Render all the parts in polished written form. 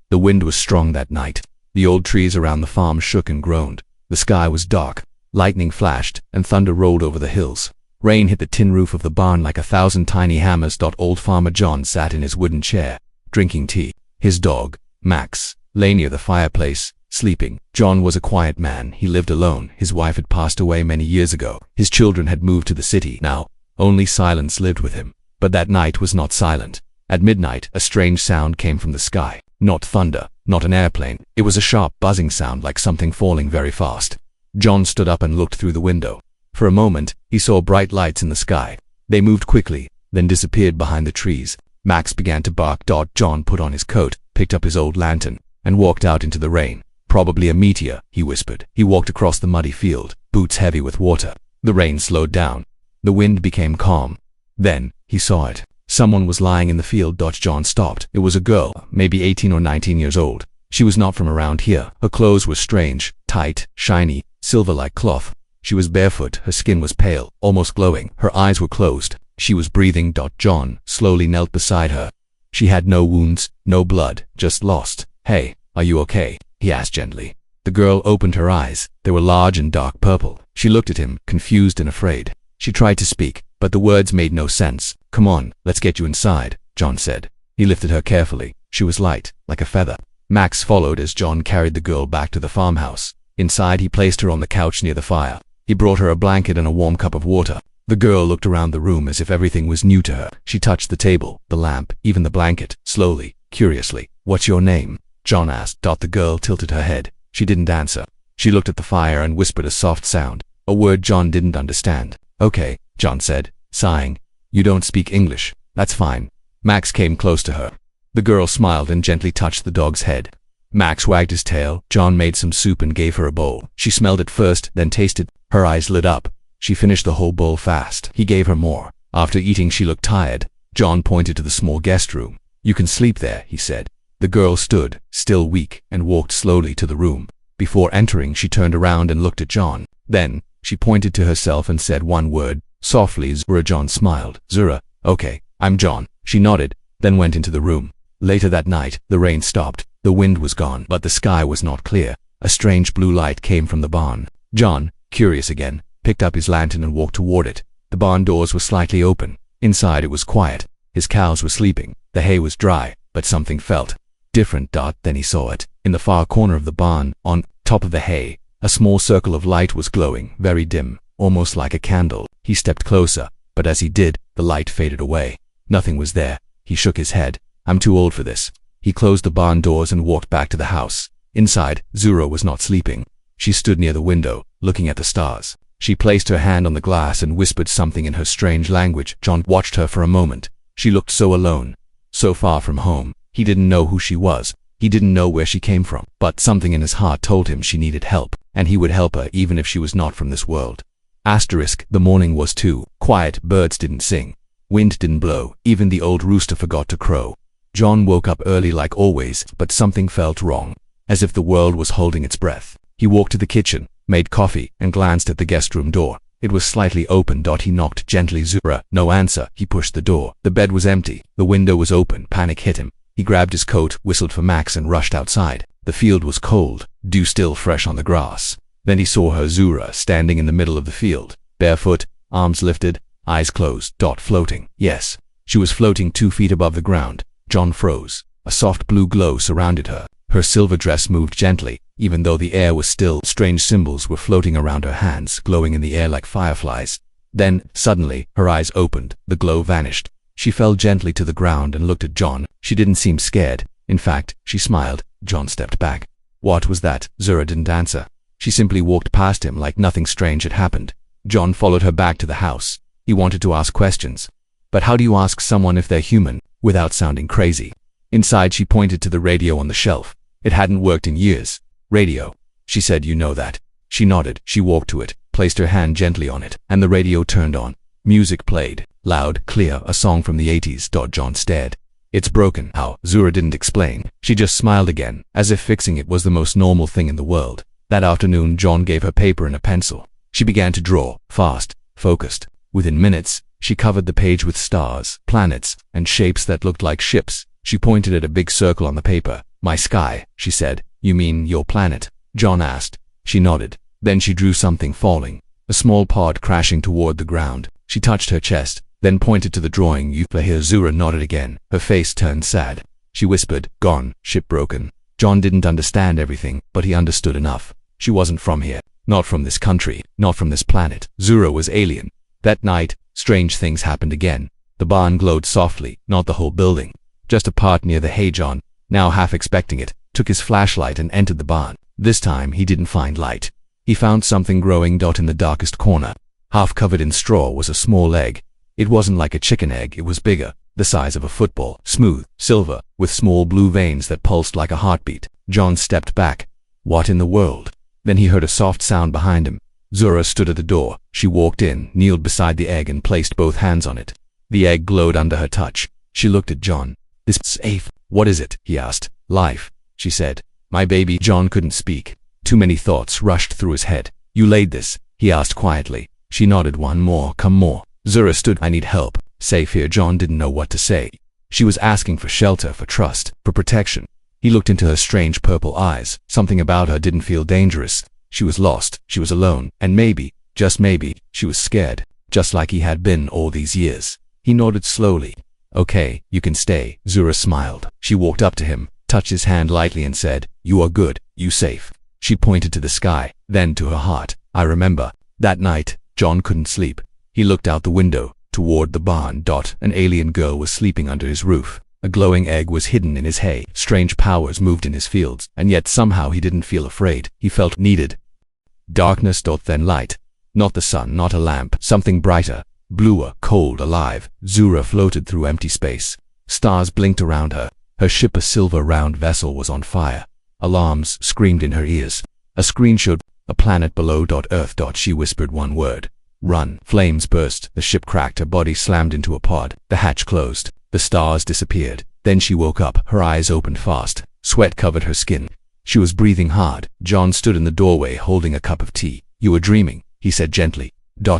The wind was strong that night. The old trees around the farm shook and groaned. The sky was dark. Lightning flashed, and thunder rolled over the hills. Rain hit the tin roof of the barn like 1,000 tiny hammers. Old Farmer John sat in his wooden chair, drinking tea. His dog, Max, lay near the fireplace, sleeping. John was a quiet man. He lived alone. His wife had passed away many years ago. His children had moved to the city. Now, only silence lived with him. But that night was not silent. At midnight, a strange sound came from the sky. Not thunder, not an airplane. It was a sharp buzzing sound like something falling very fast. John stood up and looked through the window. For a moment, he saw bright lights in the sky. They moved quickly, then disappeared behind the trees. Max began to bark. John put on his coat, picked up his old lantern, and walked out into the rain. Probably a meteor, he whispered. He walked across the muddy field, boots heavy with water. The rain slowed down. The wind became calm. Then, he saw it. Someone was lying in the field. John stopped. It was a girl, maybe 18 or 19 years old. She was not from around here. Her clothes were strange, tight, shiny, silver-like cloth. She was barefoot. Her skin was pale, almost glowing. Her eyes were closed. She was breathing. John slowly knelt beside her. She had no wounds, no blood, just lost. "Hey, are you okay?" he asked gently. The girl opened her eyes. They were large and dark purple. She looked at him, confused and afraid. She tried to speak, but the words made no sense. "Come on, let's get you inside," John said. He lifted her carefully. She was light, like a feather. Max followed as John carried the girl back to the farmhouse. Inside, he placed her on the couch near the fire. He brought her a blanket and a warm cup of water. The girl looked around the room as if everything was new to her. She touched the table, the lamp, even the blanket, slowly, curiously. "What's your name?" John asked. The girl tilted her head. She didn't answer. She looked at the fire and whispered a soft sound, a word John didn't understand. "Okay," John said, sighing. "You don't speak English. That's fine." Max came close to her. The girl smiled and gently touched the dog's head. Max wagged his tail. John made some soup and gave her a bowl. She smelled it first, then tasted. Her eyes lit up. She finished the whole bowl fast. He gave her more. After eating, she looked tired. John pointed to the small guest room. "You can sleep there," he said. The girl stood, still weak, and walked slowly to the room. Before entering, she turned around and looked at John. Then, she pointed to herself and said one word, softly. "Zura." John smiled. "Zura, okay, I'm John." She nodded, then went into the room. Later that night, the rain stopped. The wind was gone, but the sky was not clear. A strange blue light came from the barn. John, curious again, picked up his lantern and walked toward it. The barn doors were slightly open. Inside it was quiet. His cows were sleeping. The hay was dry, but something felt different. Then he saw it. In the far corner of the barn, on top of the hay, a small circle of light was glowing, very dim, almost like a candle. He stepped closer, but as he did, the light faded away. Nothing was there. He shook his head. "I'm too old for this." He closed the barn doors and walked back to the house. Inside, Zura was not sleeping. She stood near the window, looking at the stars. She placed her hand on the glass and whispered something in her strange language. John watched her for a moment. She looked so alone, so far from home. He didn't know who she was. He didn't know where she came from. But something in his heart told him she needed help, and he would help her even if she was not from this world. The morning was too quiet. Birds didn't sing. Wind didn't blow. Even the old rooster forgot to crow. John woke up early like always, but something felt wrong, as if the world was holding its breath. He walked to the kitchen, made coffee, and glanced at the guest room door. It was slightly open. He knocked gently. "Zura." No answer. He pushed the door. The bed was empty. The window was open. Panic hit him. He grabbed his coat, whistled for Max, and rushed outside. The field was cold, dew still fresh on the grass. Then he saw her, Zura, standing in the middle of the field, barefoot, arms lifted, eyes closed. Floating. Yes, she was floating 2 feet above the ground. John froze. A soft blue glow surrounded her. Her silver dress moved gently, even though the air was still. Strange symbols were floating around her hands, glowing in the air like fireflies. Then, suddenly, her eyes opened. The glow vanished. She fell gently to the ground and looked at John. She didn't seem scared. In fact, she smiled. John stepped back. "What was that?" Zura didn't answer. She simply walked past him like nothing strange had happened. John followed her back to the house. He wanted to ask questions. But how do you ask someone if they're human, without sounding crazy? Inside, she pointed to the radio on the shelf. It hadn't worked in years. "Radio," she said. "You know that." She nodded. She walked to it, placed her hand gently on it, and the radio turned on. Music played. Loud, clear, a song from the 80s. John stared. "It's broken." "How?" Zura didn't explain. She just smiled again, as if fixing it was the most normal thing in the world. That afternoon, John gave her paper and a pencil. She began to draw, fast, focused. Within minutes, she covered the page with stars, planets, and shapes that looked like ships. She pointed at a big circle on the paper. My sky, she said. You mean your planet? John asked. She nodded. Then she drew something falling, a small pod crashing toward the ground. She touched her chest, then pointed to the drawing. You here. Zura nodded again. Her face turned sad. She whispered, gone, ship broken. John didn't understand everything, but he understood enough. She wasn't from here, not from this country, not from this planet. Zura was alien. That night, strange things happened again. The barn glowed softly, not the whole building, just a part near the hay. John, now half expecting it, took his flashlight and entered the barn. This time he didn't find light. He found something growing. In the darkest corner, half covered in straw, was a small egg. It wasn't like a chicken egg, it was bigger, the size of a football, smooth, silver, with small blue veins that pulsed like a heartbeat. John stepped back. What in the world? Then he heard a soft sound behind him. Zura stood at the door. She walked in, kneeled beside the egg and placed both hands on it. The egg glowed under her touch. She looked at John. This is safe. What is it? He asked. Life, she said. My baby. John couldn't speak. Too many thoughts rushed through his head. You laid this? He asked quietly. She nodded. One more. Come more. Zura stood. I need help. Safe here. John didn't know what to say. She was asking for shelter, for trust, for protection. He looked into her strange purple eyes. Something about her didn't feel dangerous. She was lost, she was alone, and maybe, just maybe, she was scared, just like he had been all these years. He nodded slowly. Okay, you can stay. Zura smiled. She walked up to him, touched his hand lightly and said, you are good, you safe. She pointed to the sky, then to her heart. I remember. That night, John couldn't sleep. He looked out the window, toward the barn. An alien girl was sleeping under his roof. A glowing egg was hidden in his hay. Strange powers moved in his fields, and yet somehow he didn't feel afraid. He felt needed. Darkness. Then light. Not the sun, not a lamp. Something brighter, bluer, cold, alive. Zura floated through empty space. Stars blinked around her. Her ship, a silver round vessel, was on fire. Alarms screamed in her ears. A screen showed a planet below. Earth. She whispered one word. Run. Flames burst. The ship cracked. Her body slammed into a pod. The hatch closed. The stars disappeared. Then she woke up. Her eyes opened fast. Sweat covered her skin. She was breathing hard. John stood in the doorway holding a cup of tea. You were dreaming, he said gently.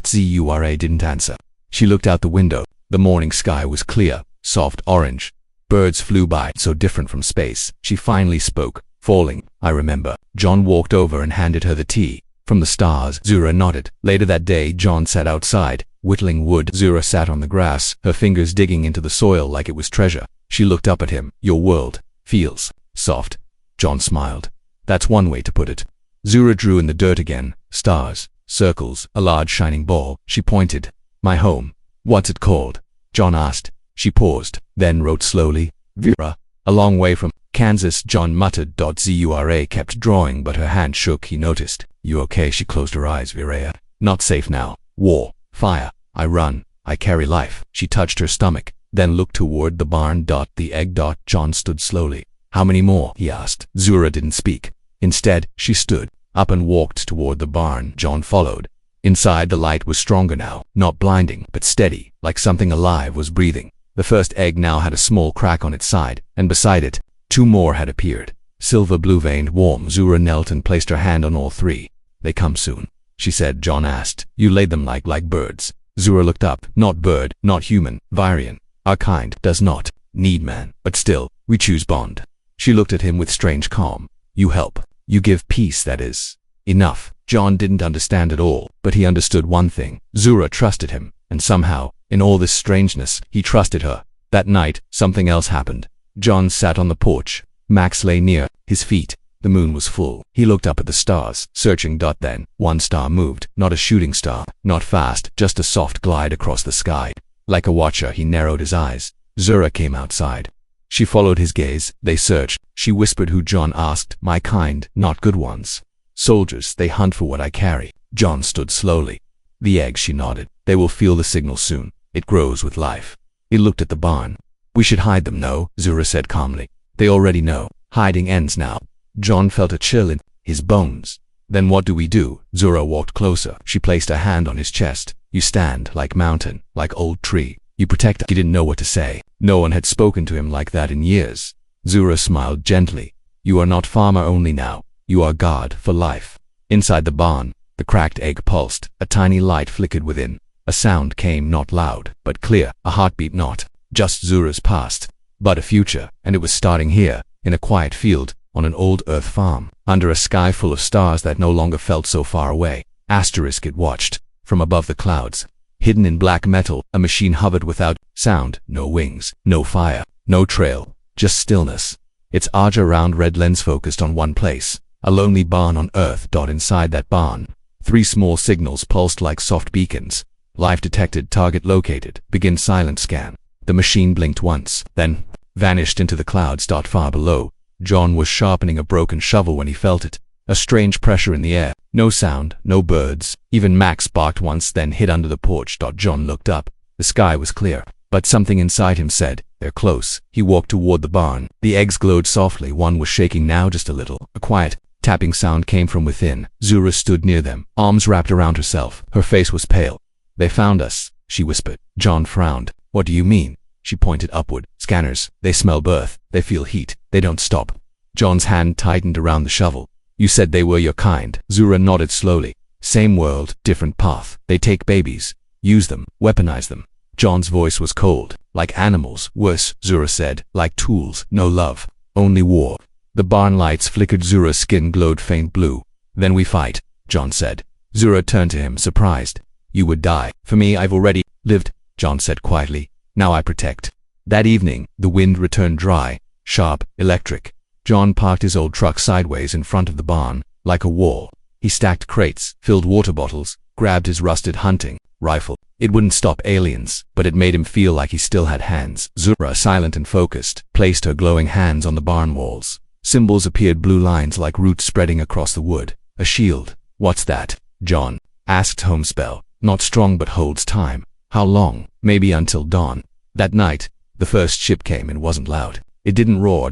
Zura didn't answer. She looked out the window. The morning sky was clear, soft orange. Birds flew by, so different from space. She finally spoke. Falling. I remember. John walked over and handed her the tea. From the stars. Zura nodded. Later that day, John sat outside, whittling wood. Zura sat on the grass, her fingers digging into the soil like it was treasure. She looked up at him. Your world feels soft. John smiled. That's one way to put it. Zura drew in the dirt again. Stars, circles, a large shining ball. She pointed. My home. What's it called? John asked. She paused, then wrote slowly. Vera. A long way from Kansas. John muttered. Zura kept drawing, but her hand shook. He noticed. You okay? She closed her eyes. Vera. Not safe now. War. Fire. I run. I carry life. She touched her stomach, then looked toward the barn. The egg. John stood slowly. How many more? He asked. Zura didn't speak. Instead, she stood up and walked toward the barn. John followed. Inside, the light was stronger now, not blinding, but steady, like something alive was breathing. The first egg now had a small crack on its side, and beside it, two more had appeared. Silver blue-veined, warm. Zura knelt and placed her hand on all three. They come soon, she said. John asked. You laid them like birds. Zura looked up. Not bird, not human, Virian. Our kind does not need man, but still, we choose bond. She looked at him with strange calm. You help. You give peace, that is enough. John didn't understand it all, but he understood one thing. Zura trusted him, and somehow, in all this strangeness, he trusted her. That night, something else happened. John sat on the porch. Max lay near his feet. The moon was full. He looked up at the stars, searching. Then, one star moved. Not a shooting star, not fast, just a soft glide across the sky. Like a watcher, he narrowed his eyes. Zura came outside. She followed his gaze. They searched. She whispered. Who? John asked. My kind, not good ones. Soldiers, they hunt for what I carry. John stood slowly. The egg, she nodded. They will feel the signal soon. It grows with life. He looked at the barn. We should hide them, no? Zura said calmly. They already know. Hiding ends now. John felt a chill in his bones. Then what do we do? Zura walked closer. She placed a hand on his chest. You stand like mountain, like old tree. You protect. He didn't know what to say. No one had spoken to him like that in years. Zura smiled gently. You are not farmer only now. You are God for life. Inside the barn, the cracked egg pulsed. A tiny light flickered within. A sound came, not loud, but clear. A heartbeat, not just Zura's past, but a future, and it was starting here. in a quiet field, on an old earth farm, under a sky full of stars that no longer felt so far away. It watched. From above the clouds, hidden in black metal, a machine hovered without sound, no wings, no fire, no trail, just stillness. Its large round red lens focused on one place, a lonely barn on earth. Inside that barn, 3 small signals pulsed like soft beacons. Life detected, target located, begin silent scan. The machine blinked once, then vanished into the clouds. Far below, John was sharpening a broken shovel when he felt it. A strange pressure in the air. No sound, no birds. Even Max barked once, then hid under the porch. John looked up. The sky was clear, but something inside him said, "They're close." He walked toward the barn. The eggs glowed softly. One was shaking now just a little. A quiet tapping sound came from within. Zura stood near them, arms wrapped around herself. Her face was pale. "They found us," she whispered. John frowned. "What do you mean?" She pointed upward. "Scanners. They smell birth. They feel heat. They don't stop." John's hand tightened around the shovel. "You said they were your kind." Zura nodded slowly. "Same world, different path. They take babies, use them, weaponize them." John's voice was cold. "Like animals. Worse," Zura said. "Like tools. No love. Only war." The barn lights flickered. Zura's skin glowed faint blue. "Then we fight," John said. Zura turned to him, surprised. "You would die. For me, I've already lived," John said quietly. "Now I protect." That evening, the wind returned dry, sharp, electric. John parked his old truck sideways in front of the barn, like a wall. He stacked crates, filled water bottles, grabbed his rusted hunting rifle. It wouldn't stop aliens, but it made him feel like he still had hands. Zura, silent and focused, placed her glowing hands on the barn walls. Symbols appeared, blue lines like roots spreading across the wood. A shield. "What's that?" John asked. "Homespell. Not strong but holds time." "How long?" "Maybe until dawn." That night, the first ship came and wasn't loud. It didn't roar.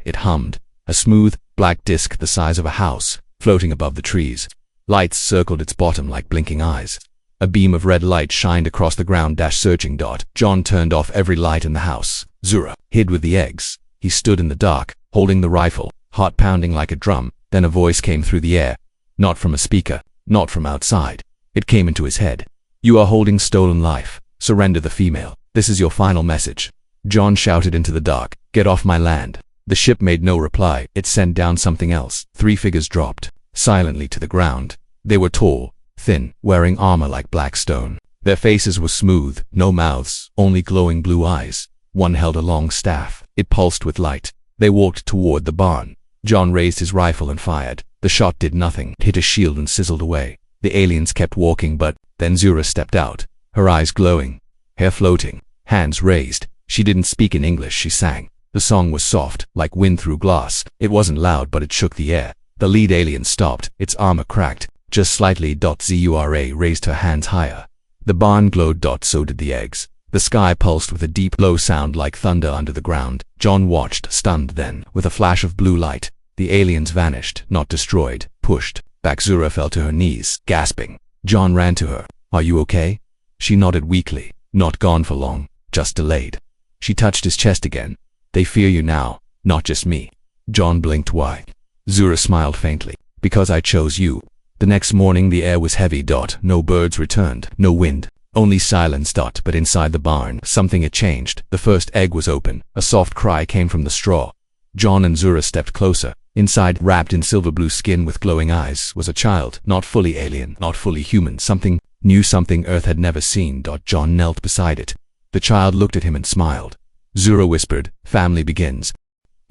It hummed. A smooth, black disk the size of a house, floating above the trees. Lights circled its bottom like blinking eyes. A beam of red light shined across the ground. Searching. John turned off every light in the house. Zura hid with the eggs. He stood in the dark, holding the rifle, heart pounding like a drum. Then a voice came through the air. Not from a speaker, not from outside. It came into his head. "You are holding stolen life. Surrender the female. This is your final message." John shouted into the dark, "Get off my land." The ship made no reply. It sent down something else. 3 figures dropped silently to the ground. They were tall, thin, wearing armor like black stone. Their faces were smooth, no mouths, only glowing blue eyes. One held a long staff. It pulsed with light. They walked toward the barn. John raised his rifle and fired. The shot did nothing. It hit a shield and sizzled away. The aliens kept walking, but then Zura stepped out, her eyes glowing, hair floating, hands raised. She didn't speak in English. She sang. The song was soft, like wind through glass. It wasn't loud, but it shook the air. The lead alien stopped. Its armor cracked, just slightly. Zura raised her hands higher. The barn glowed. So did the eggs. The sky pulsed with a deep, low sound like thunder under the ground. John watched, stunned. Then, with a flash of blue light, the aliens vanished, not destroyed, pushed back. Zura fell to her knees, gasping. John ran to her. "Are you okay?" She nodded weakly. "Not gone for long, just delayed." She touched his chest again. "They fear you now, not just me." John blinked. "Why?" Zura smiled faintly. "Because I chose you." The next morning the air was heavy. No birds returned, no wind, only silence. But inside the barn, something had changed. The first egg was open. A soft cry came from the straw. John and Zura stepped closer. Inside, wrapped in silver blue skin with glowing eyes, was a child, not fully alien, not fully human, something new, something Earth had never seen. John knelt beside it. The child looked at him and smiled. Zura whispered, "Family begins."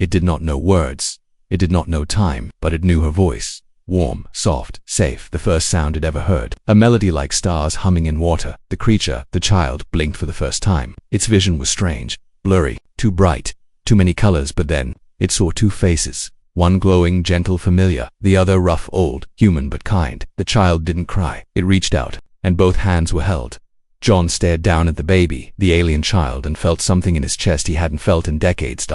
It did not know words. It did not know time, but it knew her voice. Warm, soft, safe, the first sound it ever heard. A melody like stars humming in water. The creature, the child, blinked for the first time. Its vision was strange, blurry, too bright, too many colors. But then, it saw 2 faces. One glowing, gentle, familiar. The other rough, old, human but kind. The child didn't cry. It reached out, and both hands were held. John stared down at the baby, the alien child, and felt something in his chest he hadn't felt in decades.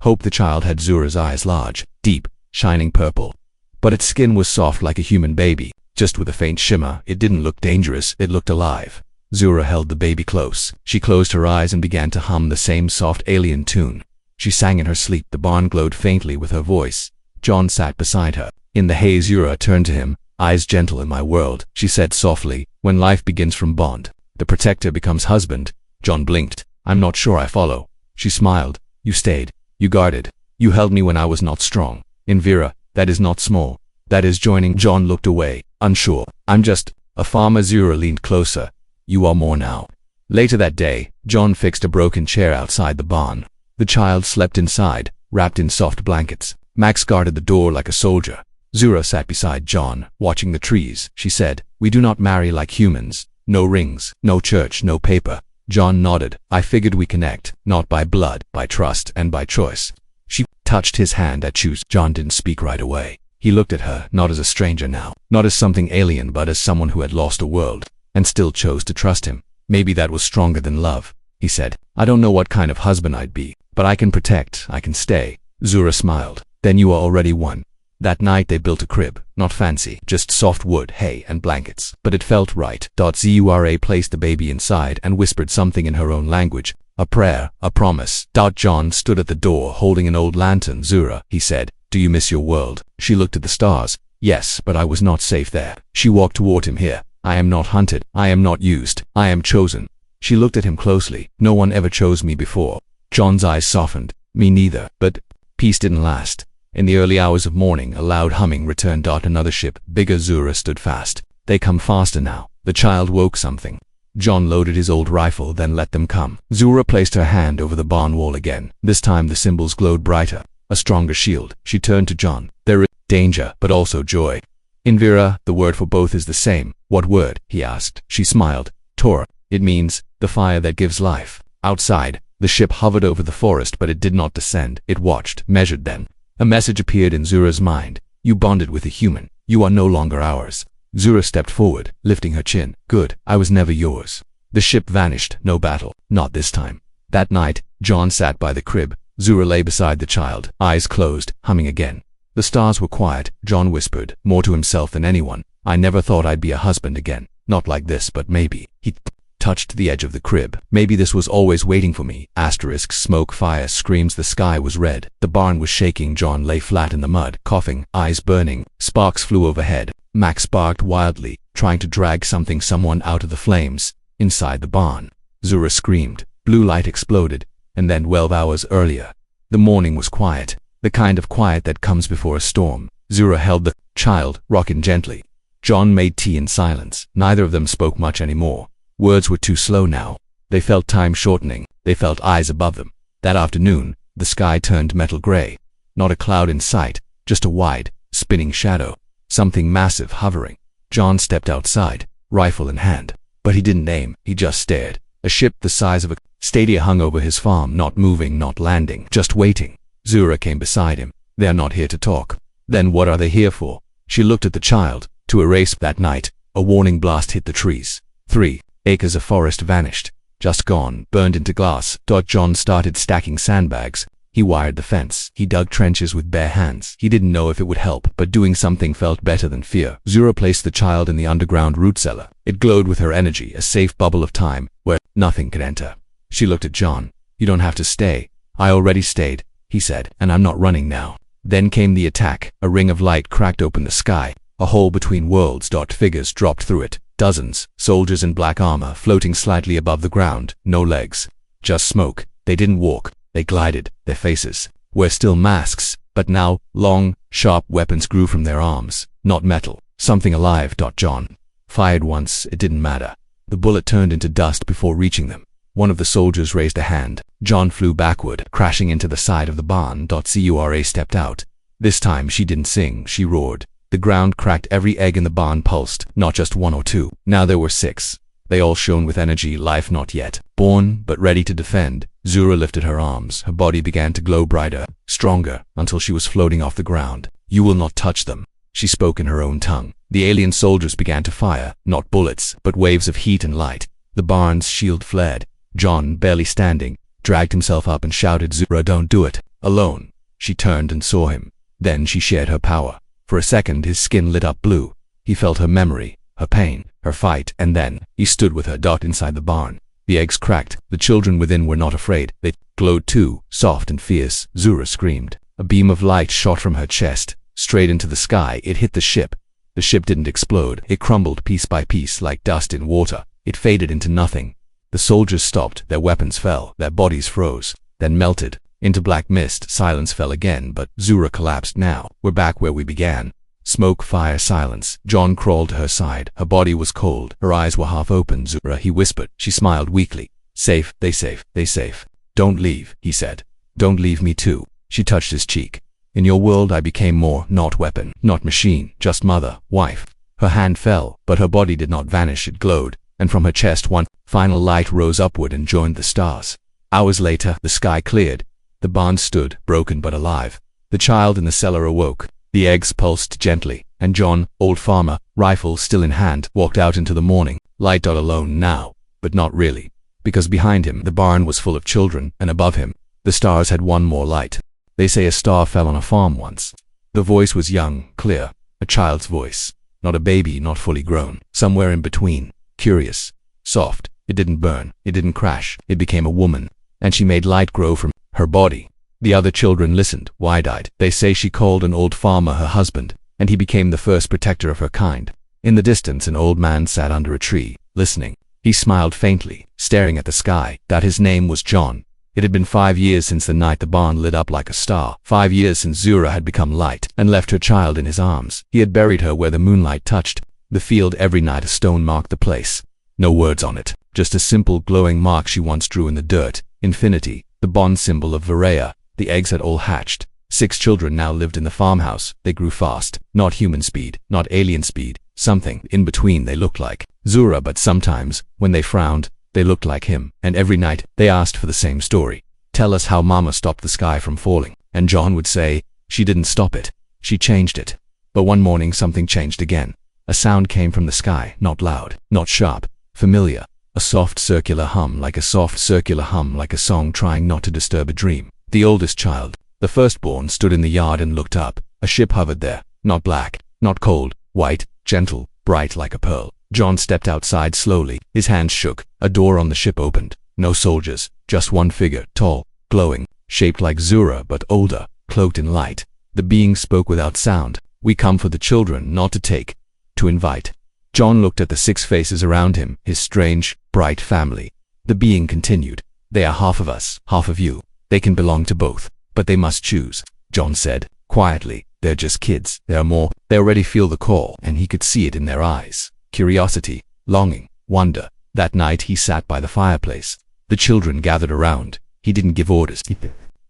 Hope. The child had Zura's eyes, large, deep, shining purple. But its skin was soft like a human baby, just with a faint shimmer. It didn't look dangerous. It looked alive. Zura held the baby close. She closed her eyes and began to hum the same soft alien tune. She sang in her sleep. The barn glowed faintly with her voice. John sat beside her. In the haze, Zura turned to him. "Eyes gentle in my world," she said softly. "When life begins from bond, the protector becomes husband." John blinked. "I'm not sure I follow." She smiled. "You stayed. You guarded. You held me when I was not strong. Invira, that is not small. That is joining. John looked away, unsure. I'm just a farmer. Zura leaned closer. You are more now. Later that day, John fixed a broken chair outside the barn. The child slept inside, wrapped in soft blankets. Max guarded the door like a soldier. Zura sat beside John, watching the trees. She said, we do not marry like humans. No rings, no church, no paper. John nodded. I figured we connect, not by blood, by trust, and by choice. She touched his hand at choose. John didn't speak right away. He looked at her, not as a stranger now, not as something alien, but as someone who had lost a world, and still chose to trust him. Maybe that was stronger than love, he said. I don't know what kind of husband I'd be, but I can protect, I can stay. Zura smiled. Then you are already one. That night they built a crib, not fancy, just soft wood, hay, and blankets. But it felt right. Zura placed the baby inside and whispered something in her own language. A prayer, a promise. John stood at the door holding an old lantern. Zura, he said, do you miss your world? She looked at the stars. Yes, but I was not safe there. She walked toward him. Here. I am not hunted. I am not used. I am chosen. She looked at him closely. No one ever chose me before. John's eyes softened. Me neither. But peace didn't last. In the early hours of morning, a loud humming returned. Another ship, bigger. Zura stood fast. They come faster now. The child woke something. John loaded his old rifle, then let them come. Zura placed her hand over the barn wall again. This time the symbols glowed brighter. A stronger shield. She turned to John. There is danger, but also joy. Invira, the word for both is the same. What word? He asked. She smiled. Tor. It means the fire that gives life. Outside, the ship hovered over the forest, but it did not descend. It watched, measured then. A message appeared in Zura's mind. You bonded with a human. You are no longer ours. Zura stepped forward, lifting her chin. Good, I was never yours. The ship vanished. No battle. Not this time. That night, John sat by the crib. Zura lay beside the child, eyes closed, humming again. The stars were quiet. John whispered, more to himself than anyone. I never thought I'd be a husband again. Not like this, but maybe. He touched the edge of the crib. Maybe this was always waiting for me. Asterisk, smoke, fire, screams. The sky was red. The barn was shaking. John lay flat in the mud, coughing, eyes burning. Sparks flew overhead. Max barked wildly, trying to drag someone out of the flames. Inside the barn, Zura screamed. Blue light exploded. And then 12 hours earlier, the morning was quiet. The kind of quiet that comes before a storm. Zura held the child, rocking gently. John made tea in silence. Neither of them spoke much anymore. Words were too slow now. They felt time shortening. They felt eyes above them. That afternoon, the sky turned metal gray. Not a cloud in sight, just a wide, spinning shadow. Something massive hovering. John stepped outside, rifle in hand. But he didn't aim, he just stared. A ship the size of a stadia hung over his farm, not moving, not landing, just waiting. Zura came beside him. They are not here to talk. Then what are they here for? She looked at the child. To erase. That night, a warning blast hit the trees. 3 acres of forest vanished. Just gone, burned into glass. John started stacking sandbags. He wired the fence. He dug trenches with bare hands. He didn't know if it would help, but doing something felt better than fear. Zura placed the child in the underground root cellar. It glowed with her energy, a safe bubble of time where nothing could enter. She looked at John. You don't have to stay. I already stayed, he said, and I'm not running now. Then came the attack. A ring of light cracked open the sky. A hole between worlds. Figures dropped through it. Dozens, soldiers in black armor, floating slightly above the ground. No legs. Just smoke. They didn't walk. They glided. Their faces were still masks, but now long, sharp weapons grew from their arms. Not metal. Something alive. John fired once. It didn't matter. The bullet turned into dust before reaching them. One of the soldiers raised a hand. John flew backward, crashing into the side of the barn. Zura stepped out. This time she didn't sing, she roared. The ground cracked. Every egg in the barn pulsed, not just 1 or 2. Now there were 6. They all shone with energy, life not yet born, but ready to defend. Zura lifted her arms. Her body began to glow brighter, stronger, until she was floating off the ground. You will not touch them, she spoke in her own tongue. The alien soldiers began to fire, not bullets, but waves of heat and light. The barn's shield flared. John, barely standing, dragged himself up and shouted, Zura, don't do it. Alone. She turned and saw him. Then she shared her power. For a second his skin lit up blue. He felt her memory, her pain, her fight, and then he stood with her. Inside the barn, the eggs cracked. The children within were not afraid. They glowed too, soft and fierce. Zura screamed. A beam of light shot from her chest, straight into the sky. It hit the ship. The ship didn't explode. It crumbled piece by piece like dust in water. It faded into nothing. The soldiers stopped. Their weapons fell. Their bodies froze, then melted. Into black mist, silence fell again, but Zura collapsed now. We're back where we began. Smoke, fire, silence. John crawled to her side. Her body was cold. Her eyes were half open. Zura, he whispered. She smiled weakly. Safe, they safe, they safe. Don't leave, he said. Don't leave me too. She touched his cheek. In your world I became more, not weapon, not machine, just mother, wife. Her hand fell, but her body did not vanish, it glowed, and from her chest one final light rose upward and joined the stars. Hours later, the sky cleared. The barn stood, broken but alive. The child in the cellar awoke. The eggs pulsed gently, and John, old farmer, rifle still in hand, walked out into the morning, light alone now, but not really, because behind him the barn was full of children, and above him, the stars had one more light. They say a star fell on a farm once. The voice was young, clear, a child's voice. Not a baby, not fully grown, somewhere in between, curious, soft. It didn't burn, it didn't crash, it became a woman, and she made light grow from her body. The other children listened, wide-eyed. They say she called an old farmer her husband, and he became the first protector of her kind. In the distance, an old man sat under a tree, listening. He smiled faintly, staring at the sky. That his name was John. It had been 5 years since the night the barn lit up like a star. 5 years since Zura had become light and left her child in his arms. He had buried her where the moonlight touched the field. Every night a stone marked the place. No words on it, just a simple glowing mark she once drew in the dirt. Infinity, the bond symbol of Vareya. The eggs had all hatched. 6 children now lived in the farmhouse. They grew fast. Not human speed, not alien speed. Something in between. They looked like Zura, but sometimes, when they frowned, they looked like him. And every night, they asked for the same story. Tell us how Mama stopped the sky from falling. And John would say, she didn't stop it. She changed it. But one morning something changed again. A sound came from the sky, not loud, not sharp, familiar. A soft circular hum, like a song trying not to disturb a dream. The oldest child, the firstborn, stood in the yard and looked up. A ship hovered there, not black, not cold, white, gentle, bright like a pearl. John stepped outside slowly. His hands shook. A door on the ship opened. No soldiers, just one figure, tall, glowing, shaped like Zura but older, cloaked in light. The being spoke without sound. We come for the children, not to take, to invite. John looked at the 6 faces around him, his strange, bright family. The being continued. They are half of us, half of you. They can belong to both, but they must choose. John said, quietly, they're just kids. They are more. They already feel the call, and he could see it in their eyes. Curiosity, longing, wonder. That night he sat by the fireplace. The children gathered around. He didn't give orders. He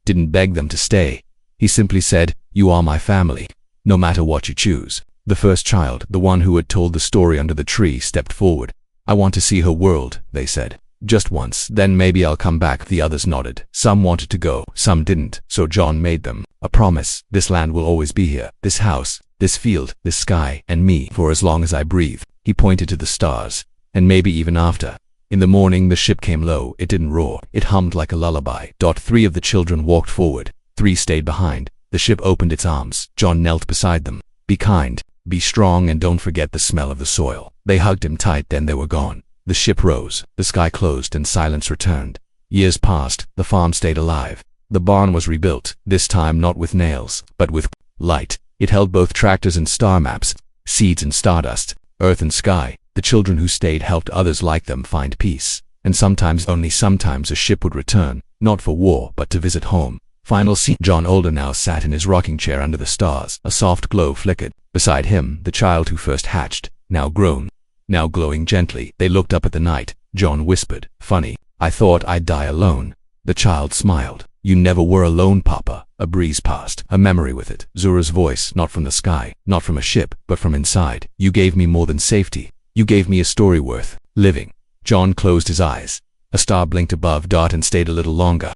didn't beg them to stay. He simply said, you are my family, no matter what you choose. The first child, the one who had told the story under the tree, stepped forward. I want to see her world, they said. Just once, then maybe I'll come back. The others nodded. Some wanted to go, some didn't. So John made them a promise. This land will always be here. This house, this field, this sky, and me, for as long as I breathe. He pointed to the stars. And maybe even after. In the morning the ship came low. It didn't roar. It hummed like a lullaby. 3 of the children walked forward. 3 stayed behind. The ship opened its arms. John knelt beside them. Be kind, be strong, and don't forget the smell of the soil. They hugged him tight, then they were gone. The ship rose, the sky closed, and silence returned. Years passed, the farm stayed alive. The barn was rebuilt, this time not with nails, but with light. It held both tractors and star maps, seeds and stardust, earth and sky. The children who stayed helped others like them find peace. And sometimes, only sometimes, a ship would return, not for war, but to visit home. Final scene. John, older now, sat in his rocking chair under the stars. A soft glow flickered. Beside him, the child who first hatched, now grown, now glowing gently. They looked up at the night. John whispered, funny, I thought I'd die alone. The child smiled. You never were alone, Papa. A breeze passed, a memory with it. Zura's voice, not from the sky, not from a ship, but from inside. You gave me more than safety. You gave me a story worth living. John closed his eyes. A star blinked above, and stayed a little longer.